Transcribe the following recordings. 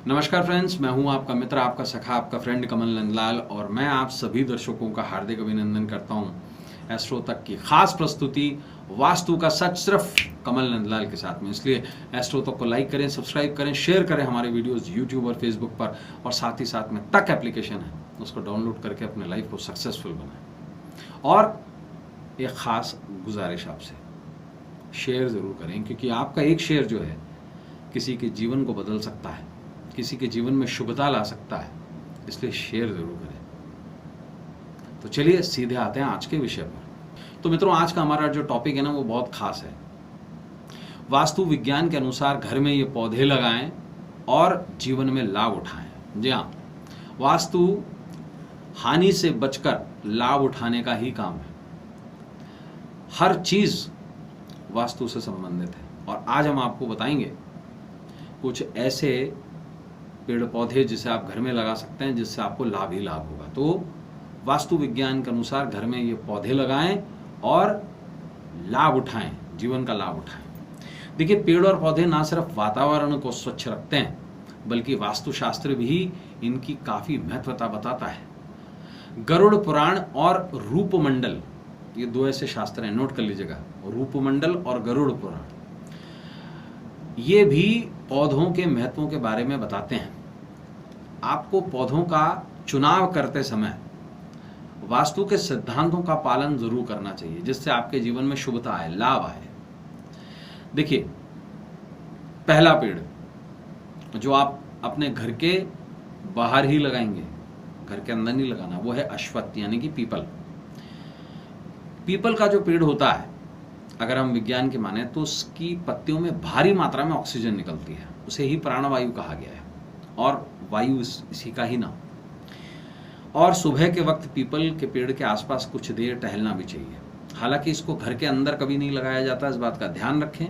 नमस्कार फ्रेंड्स, मैं हूं आपका मित्र, आपका सखा, आपका फ्रेंड कमल नंदलाल और मैं आप सभी दर्शकों का हार्दिक अभिनंदन करता हूं एस्ट्रो तक की खास प्रस्तुति वास्तु का सच सिर्फ कमल नंदलाल के साथ में। इसलिए एस्ट्रो तक को लाइक करें, सब्सक्राइब करें, शेयर करें हमारे वीडियोस यूट्यूब और फेसबुक पर, और साथ ही साथ में तक एप्लीकेशन है उसको डाउनलोड करके अपने लाइफ को सक्सेसफुल बनाएं। और एक खास गुजारिश आपसे, शेयर ज़रूर करें, क्योंकि आपका एक शेयर जो है किसी के जीवन को बदल सकता है, किसी के जीवन में शुभता ला सकता है। इसलिए शेयर जरूर करें। तो चलिए सीधे आते हैं आज के विषय पर। तो मित्रों, आज का हमारा जो टॉपिक है ना, वो बहुत खास है। वास्तु विज्ञान के अनुसार घर में ये पौधे लगाएं और जीवन में लाभ उठाएं। जी हाँ, वास्तु हानि से बचकर लाभ उठाने का ही काम है। हर चीज वास्तु से संबंधित है और आज हम आपको बताएंगे कुछ ऐसे पेड़ पौधे जिसे आप घर में लगा सकते हैं, जिससे आपको लाभ ही लाभ होगा। तो वास्तु विज्ञान के अनुसार घर में ये पौधे लगाएं और लाभ उठाएं, जीवन का लाभ उठाएं। देखिए, पेड़ और पौधे ना सिर्फ वातावरण को स्वच्छ रखते हैं, बल्कि वास्तुशास्त्र भी इनकी काफी महत्वता बताता है। गरुड़ पुराण और रूपमंडल, ये दो ऐसे शास्त्र हैं, नोट कर लीजिएगा, रूपमंडल और गरुड़ पुराण। ये भी पौधों के महत्वों के बारे में बताते हैं। आपको पौधों का चुनाव करते समय वास्तु के सिद्धांतों का पालन जरूर करना चाहिए, जिससे आपके जीवन में शुभता आए, लाभ आए। देखिए, पहला पेड़ जो आप अपने घर के बाहर ही लगाएंगे, घर के अंदर नहीं लगाना, वो है अश्वत्थ यानी कि पीपल। पीपल का जो पेड़ होता है, अगर हम विज्ञान की माने तो उसकी पत्तियों में भारी मात्रा में ऑक्सीजन निकलती है, उसे ही प्राणवायु कहा गया है और वायु इसी का ही नाम। और सुबह के वक्त पीपल के पेड़ के आसपास कुछ देर टहलना भी चाहिए। हालांकि इसको घर के अंदर कभी नहीं लगाया जाता, इस बात का ध्यान रखें,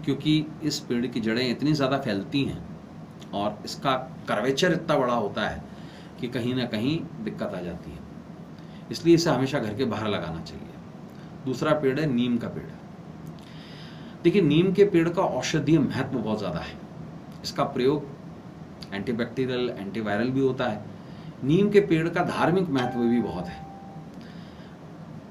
क्योंकि इस पेड़ की जड़ें इतनी ज़्यादा फैलती हैं और इसका कर्वेचर इतना बड़ा होता है कि कहीं ना कहीं दिक्कत आ जाती है। इसलिए इसे हमेशा घर के बाहर लगाना चाहिए। दूसरा पेड़ है नीम का पेड़। देखिए, नीम के पेड़ का औषधीय महत्व बहुत ज़्यादा है। इसका प्रयोग एंटीबैक्टीरियल, एंटीवायरल भी होता है। नीम के पेड़ का धार्मिक महत्व भी बहुत है।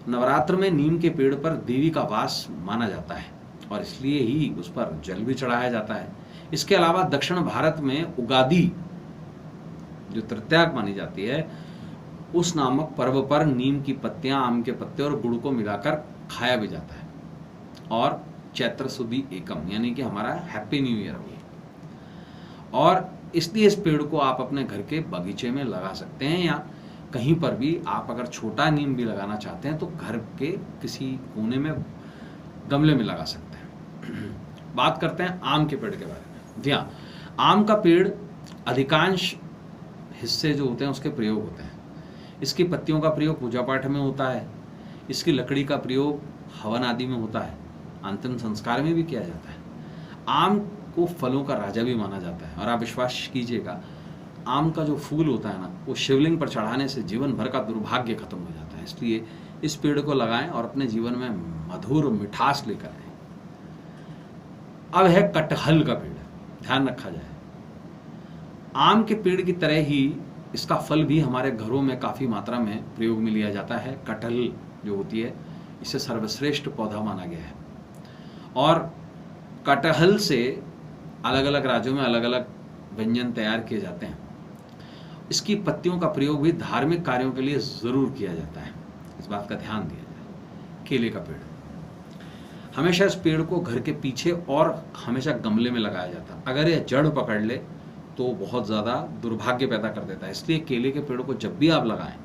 नवरात्र में नीम के पेड़ पर देवी का वास माना जाता है और इसलिए ही उस पर जल भी चढ़ाया जाता है। इसके अलावा दक्षिण भारत में उगादी जो तृतीया मानी जाती है, उस नामक पर्व पर नीम की पत्तियां, आम के पत्ते और गुड़ को मिलाकर खाया भी जाता है। और चैत्र सुदी एकम यानी कि हमारा हैप्पी न्यू ईयर हो। और इसलिए इस पेड़ को आप अपने घर के बगीचे में लगा सकते हैं, या कहीं पर भी आप अगर छोटा नीम भी लगाना चाहते हैं तो घर के किसी कोने में गमले में लगा सकते हैं। बात करते हैं आम के पेड़ के बारे में। जी हाँ, आम का पेड़ अधिकांश हिस्से जो होते हैं उसके प्रयोग होते हैं। इसकी पत्तियों का प्रयोग पूजा पाठ में होता है। इसकी लकड़ी का प्रयोग हवन आदि में होता है, अंतिम संस्कार में भी किया जाता है। आम को फलों का राजा भी माना जाता है और आप विश्वास कीजिएगा, आम का जो फूल होता है ना, वो शिवलिंग पर चढ़ाने से जीवन भर का दुर्भाग्य खत्म हो जाता है। इसलिए इस पेड़ को लगाएं और अपने जीवन में मधुर मिठास लेकर आए। अब है कटहल का पेड़, ध्यान रखा जाए। आम के पेड़ की तरह ही इसका फल भी हमारे घरों में काफ़ी मात्रा में प्रयोग में लिया जाता है। कटहल जो होती है, इसे सर्वश्रेष्ठ पौधा माना गया है और कटहल से अलग अलग राज्यों में अलग अलग व्यंजन तैयार किए जाते हैं। इसकी पत्तियों का प्रयोग भी धार्मिक कार्यों के लिए ज़रूर किया जाता है, इस बात का ध्यान दिया जाए। केले का पेड़, हमेशा इस पेड़ को घर के पीछे और हमेशा गमले में लगाया जाता है। अगर यह जड़ पकड़ ले तो बहुत ज़्यादा दुर्भाग्य पैदा कर देता है। इसलिए केले के पेड़ को जब भी आप लगाएं,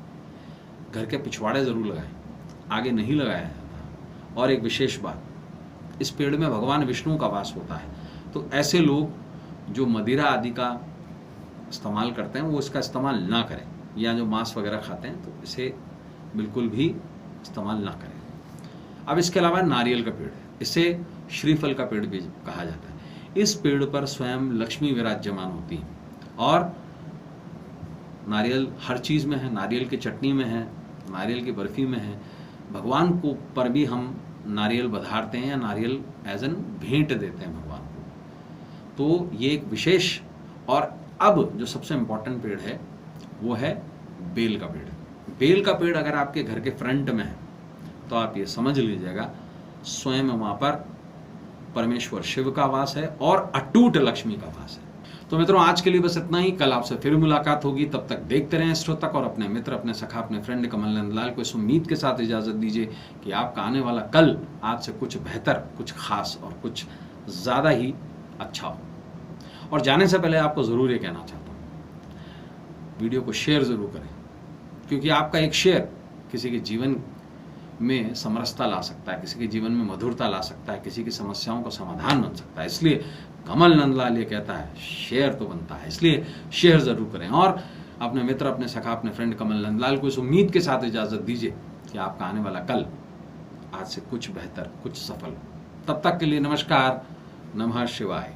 घर के पिछवाड़े ज़रूर लगाएं, आगे नहीं लगाया जाता। और एक विशेष बात, इस पेड़ में भगवान विष्णु का वास होता है, तो ऐसे लोग जो मदिरा आदि का इस्तेमाल करते हैं वो इसका इस्तेमाल ना करें, या जो मांस वगैरह खाते हैं तो इसे बिल्कुल भी इस्तेमाल ना करें। अब इसके अलावा नारियल का पेड़ है, इसे श्रीफल का पेड़ भी कहा जाता है। इस पेड़ पर स्वयं लक्ष्मी विराजमान होती है और नारियल हर चीज़ में है। नारियल की चटनी में है, नारियल की बर्फ़ी में है। भगवान को पर भी हम नारियल बधारते हैं या नारियल एज एन भेंट देते हैं भगवान को। तो ये एक विशेष और अब जो सबसे इंपॉर्टेंट पेड़ है वो है बेल का पेड़। बेल का पेड़ अगर आपके घर के फ्रंट में है तो आप ये समझ लीजिएगा स्वयं वहां पर परमेश्वर शिव का वास है और अटूट लक्ष्मी का वास है। तो मित्रों, आज के लिए बस इतना ही। कल आपसे फिर मुलाकात होगी, तब तक देखते रहें एस्ट्रोतक और अपने मित्र, अपने सखा, अपने फ्रेंड कमल नंदलाल को इस उम्मीद के साथ इजाजत दीजिए कि आपका आने वाला कल आज से कुछ बेहतर, कुछ खास और कुछ ज्यादा ही अच्छा हो। और जाने से पहले आपको जरूर ये कहना चाहता हूं, वीडियो को शेयर जरूर करें, क्योंकि आपका एक शेयर किसी के जीवन में समरसता ला सकता है, किसी के जीवन में मधुरता ला सकता है, किसी की समस्याओं का समाधान बन सकता है। इसलिए कमल नंदलाल ये कहता है शेयर तो बनता है, इसलिए शेयर जरूर करें और अपने मित्र, अपने सखा, अपने फ्रेंड कमल नंदलाल को इस उम्मीद के साथ इजाजत दीजिए कि आपका आने वाला कल आज से कुछ बेहतर, कुछ सफल। तब तक के लिए नमस्कार, नमः शिवाय।